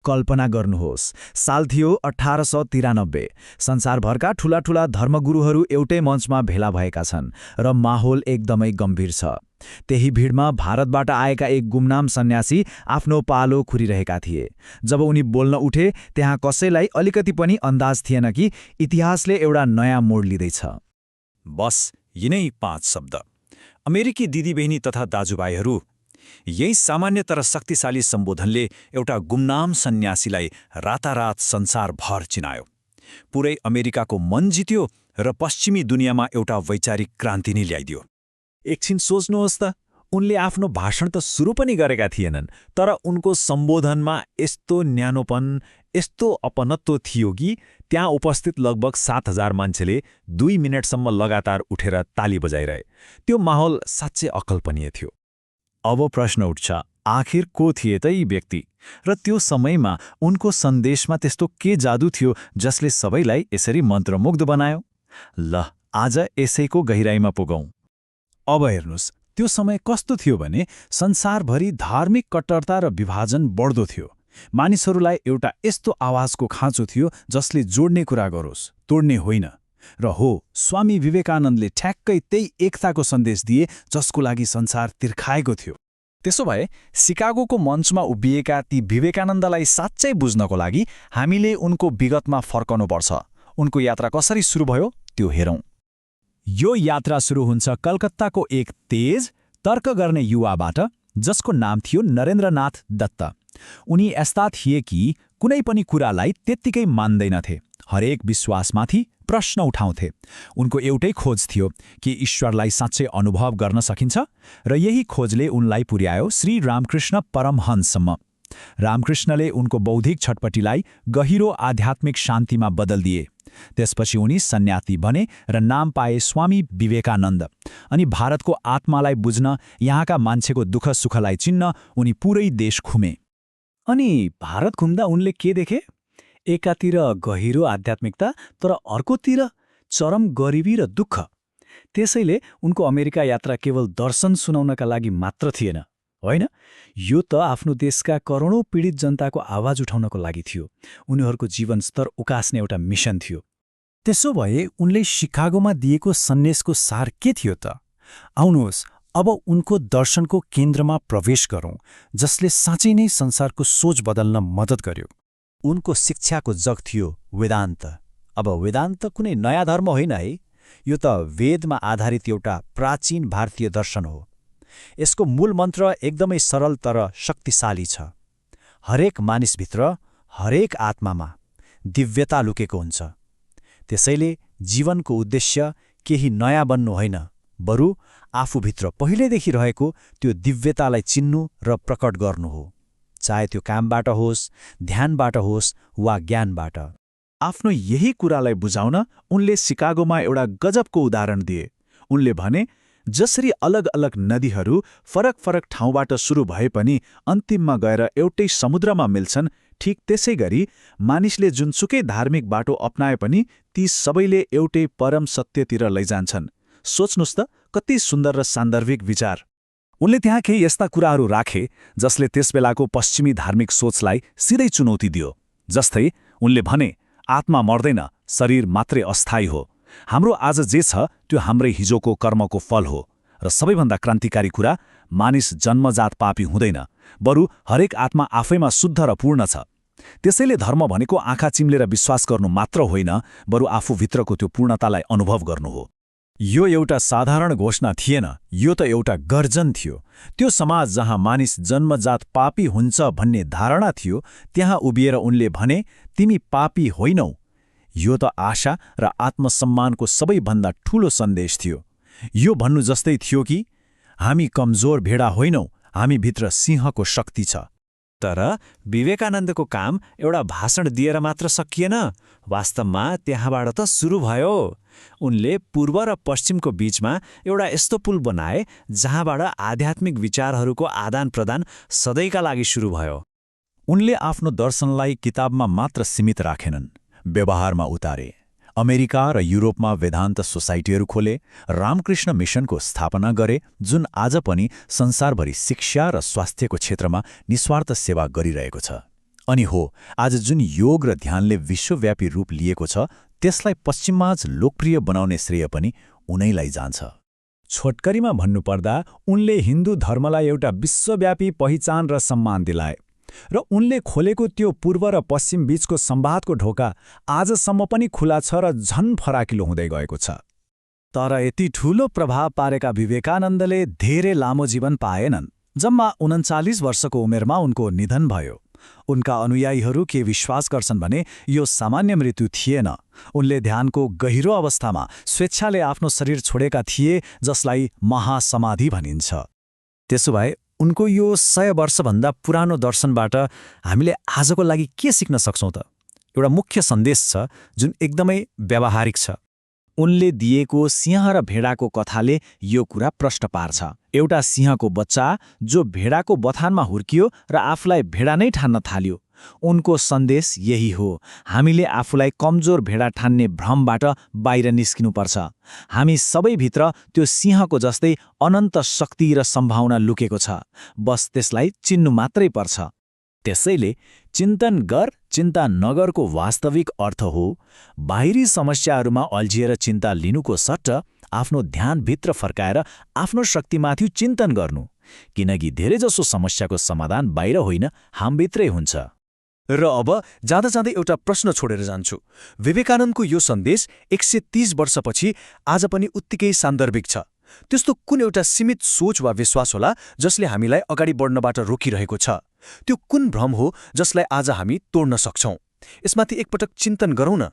कल्पना गर्नुहोस्, साल थियो 1893। संसारभरका ठूला ठूला धर्मगुरुहरू एउटै मञ्चमा भेला भएका छन् र माहौल एकदमै गम्भीर छ। त्यही भिडमा भारतबाट आएका एक गुमनाम सन्यासी आफ्नो पालो खुरिरहेका थिए। जब उनी बोल्न उठे, त्यहाँ कसैलाई अलिकति पनि अन्दाज थिएन कि इतिहासले एउटा नयाँ मोड लिँदैछ। बस यिनै 5 शब्द। अमेरिकी दिदीबहिनी तथा दाजुभाइहरू, यही सामान्य तर शक्तिशाली सम्बोधनले एउटा गुमनाम सन्यासीलाई रातारात संसारभर चिनायो। पुरै अमेरिकाको मन जित्यो र पश्चिमी दुनियाँमा एउटा वैचारिक क्रान्ति नै ल्याइदियो। एकछिन सोच्नुहोस् त, उनले आफ्नो भाषण त सुरु पनि गरेका थिएनन्, तर उनको सम्बोधनमा यस्तो न्यानोपन, यस्तो अपनत्व थियो कि त्यहाँ उपस्थित लगभग 7000 मान्छेले 2 मिनेटसम्म लगातार उठेर ताली बजाइरहे। त्यो माहौल साँच्चै अकल्पनीय थियो। अब प्रश्न उठ्छ, आखिर को थिए त यी व्यक्ति? र त्यो समयमा उनको सन्देशमा त्यस्तो के जादु थियो जसले सबैलाई यसरी मन्त्रमुग्ध बनायो? ल, आज यसैको गहिराईमा पुगौं। अब हेर्नुस्, त्यो समय कस्तो थियो भने संसारभरि धार्मिक कट्टरता र विभाजन बढ्दो थियो। मानिसहरूलाई एउटा यस्तो आवाजको खाँचो थियो जसले जोड्ने कुरा गरोस्, तोड्ने होइन। र हो, स्वामी विवेकानन्दले ठ्याक्कै त्यही एकताको सन्देश दिए जसको लागि संसार तिर्खाएको थियो। त्यसो भए सिकागोको मञ्चमा उभिएका ती विवेकानन्दलाई साँच्चै बुझ्नको लागि हामीले उनको विगतमा फर्कनुपर्छ। उनको यात्रा कसरी सुरु भयो त्यो हेरौँ। यो यात्रा सुरु हुन्छ कलकत्ताको एक तेज, तर्क गर्ने युवाबाट जसको नाम थियो नरेन्द्रनाथ दत्त। उनी यस्ता थिए कि कुनै पनि कुरालाई त्यत्तिकै मान्दैनथे। हरेक विश्वासमाथि प्रश्न उठाउँथे। उनको एउटै खोज थियो कि ईश्वरलाई साँच्चै अनुभव गर्न सकिन्छ, र यही खोजले उनलाई पुर्यायो श्री रामकृष्ण परमहंससम्म। रामकृष्णले उनको बौद्धिक छटपटीलाई गहिरो आध्यात्मिक शान्तिमा बदल्दिए। त्यसपछि उनी सन्यासी बने र नाम पाए स्वामी विवेकानन्द। अनि भारतको आत्मालाई बुझ्न, यहाँका मान्छेको दुःख सुखलाई चिन्न उनी पुरै देश घुमे। अनि भारत घुम्दा उनले के देखे? एकातिर गहिरो आध्यात्मिकता, तर अर्कोतिर चरम गरिबी र दुःख। त्यसैले उनको अमेरिका यात्रा केवल दर्शन सुनाउनका लागि मात्र थिएन, होइन? यो त आफ्नो देशका करोडौं पीडित जनताको आवाज उठाउनको लागि थियो। उनीहरूको जीवन स्तर उकास्ने एउटा मिसन थियो। त्यसो भए उनले शिकागोमा दिएको सन्देशको सार के थियो त? आउनुहोस्, अब उनको दर्शनको केन्द्रमा प्रवेश गरौँ, जसले साँच्चै नै संसारको सोच बदल्न मद्दत गर्यो। उनको शिक्षाको जग थियो वेदान्त। अब वेदान्त कुनै नयाँ धर्म होइन है, यो त वेदमा आधारित एउटा प्राचीन भारतीय दर्शन हो। यसको मूल मन्त्र एकदमै सरल तर शक्तिशाली छ। हरेक मानिसभित्र, हरेक आत्मामा दिव्यता लुकेको हुन्छ। त्यसैले जीवनको उद्देश्य केही नयाँ बन्नु होइन, बरु आफूभित्र पहिलेदेखि रहेको त्यो दिव्यतालाई चिन्नु र प्रकट गर्नु हो, चाहे त्यो कामबाट होस्, ध्यानबाट होस् वा ज्ञानबाट। आफ्नो यही कुरालाई बुझाउन उनले सिकागोमा एउटा गजबको उदाहरण दिए। उनले भने, जसरी अलग अलग नदीहरू फरक फरक ठाउँबाट सुरु भए पनि अन्तिममा गएर एउटै समुद्रमा मिल्छन्, ठिक त्यसै गरी मानिसले जुनसुकै धार्मिक बाटो अपनाए पनि ती सबैले एउटै परम सत्यतिर लैजान्छन्। सोच्नुस् त, कति सुन्दर र सान्दर्भिक विचार। उनले त्यहाँ केही यस्ता कुराहरू राखे जसले त्यसबेलाको पश्चिमी धार्मिक सोचलाई सिधै चुनौती दियो। जस्तै उनले भने, आत्मा मर्दैन, शरीर मात्रै अस्थायी हो। हाम्रो आज जे छ त्यो हाम्रै हिजोको कर्मको फल हो। र सबैभन्दा क्रान्तिकारी कुरा, मानिस जन्मजात पापी हुँदैन, बरु हरेक आत्मा आफैमा शुद्ध र पूर्ण छ। त्यसैले धर्म भनेको आँखा चिम्लेर विश्वास गर्नु मात्र होइन, बरु आफूभित्रको त्यो पूर्णतालाई अनुभव गर्नु हो। यो एउटा साधारण घोषणा थिएन, यो त एउटा गर्जन थियो। त्यो समाज जहाँ मानिस जन्मजात पापी हुन्छ भन्ने धारणा थियो, त्यहाँ उभिएर उनले भने, तिमी पापी होइनौ। यो त आशा र आत्मसम्मानको सबैभन्दा ठूलो सन्देश थियो। यो भन्नु जस्तै थियो कि हामी कमजोर भेडा होइनौ, हामीभित्र सिंहको शक्ति छ। तर विवेकानन्दको काम एउटा भाषण दिएर मात्र सकिएन, वास्तवमा त्यहाँबाट त सुरु भयो। उनले पूर्व र पश्चिमको बीचमा एउटा यस्तो पुल बनाए जहाँबाट आध्यात्मिक विचारहरूको आदान प्रदान सधैँका लागि सुरु भयो। उनले आफ्नो दर्शनलाई किताबमा मात्र सीमित राखेनन्, व्यवहारमा उतारे। अमेरिका र युरोपमा वेदान्त सोसाइटीहरू खोले, रामकृष्ण मिशनको स्थापना गरे, जुन आज पनि संसारभरि शिक्षा र स्वास्थ्यको क्षेत्रमा निस्वार्थ सेवा गरिरहेको छ। अनि हो, आज जुन योग र ध्यानले विश्वव्यापी रूप लिएको छ त्यसलाई पश्चिममा लोकप्रिय बनाउने श्रेय पनि उनैलाई जान्छ। छोटकरीमा भन्नुपर्दा उनले हिन्दू धर्मलाई एउटा विश्वव्यापी पहिचान र सम्मान दिलाए र उनले खोलेको त्यो पूर्व र पश्चिम बीचको संवादको ढोका आजसम्म पनि खुला छ र झन फराकिलो हुँदै गएको छ। तर यति ठूलो प्रभाव पारेका विवेकानन्दले धेरै लामो जीवन पाएनन्। जम्मा 39 वर्षको उमेरमा उनको निधन भयो। उनका अनुयायीहरू के विश्वास गर्छन् भने यो सामान्य मृत्यु थिएन। उनले ध्यानको गहिरो अवस्थामा स्वेच्छाले आफ्नो शरीर छोडेका थिए, जसलाई महासमाधि भनिन्छ। त्यसो भए उनको यो 100 वर्षभन्दा पुरानो दर्शनबाट हामीले आजको लागि के सिक्न सक्छौँ त? एउटा मुख्य सन्देश छ जुन एकदमै व्यावहारिक छ। उनले दिएको सिंह र भेडाको कथाले यो कुरा प्रष्ट पार्छ। एउटा सिंहको बच्चा जो भेडाको बथानमा हुर्कियो र आफूलाई भेडा नै ठान्न थाल्यो। उनको सन्देश यही हो, हामीले आफूलाई कमजोर भेडा ठान्ने भ्रमबाट बाहिर निस्किनुपर्छ। हामी सबैभित्र त्यो सिंहको जस्तै अनन्त शक्ति र सम्भावना लुकेको छ, बस त्यसलाई चिन्नु मात्रै पर्छ। त्यसैले चिन्तन गर, चिन्ता नगरको वास्तविक अर्थ हो बाहिरी समस्याहरूमा अल्झिएर चिन्ता लिनुको सट्ट आफ्नो ध्यानभित्र फर्काएर आफ्नो शक्तिमाथि चिन्तन गर्नु, किनकि धेरैजसो समस्याको समाधान बाहिर होइन, हामभित्रै हुन्छ। र अब जाँदा जाँदै एउटा प्रश्न छोडेर जान्छु। विवेकानन्दको यो सन्देश 130 वर्षपछि आज पनि उत्तिकै सान्दर्भिक छ। त्यस्तो कुन एउटा सीमित सोच वा विश्वास होला जसले हामीलाई अगाडि बढ्नबाट रोकिरहेको छ? त्यो कुन भ्रम हो जसलाई आज हामी तोड्न सक्छौं? यसमाथि एकपटक चिन्तन गरौँ न।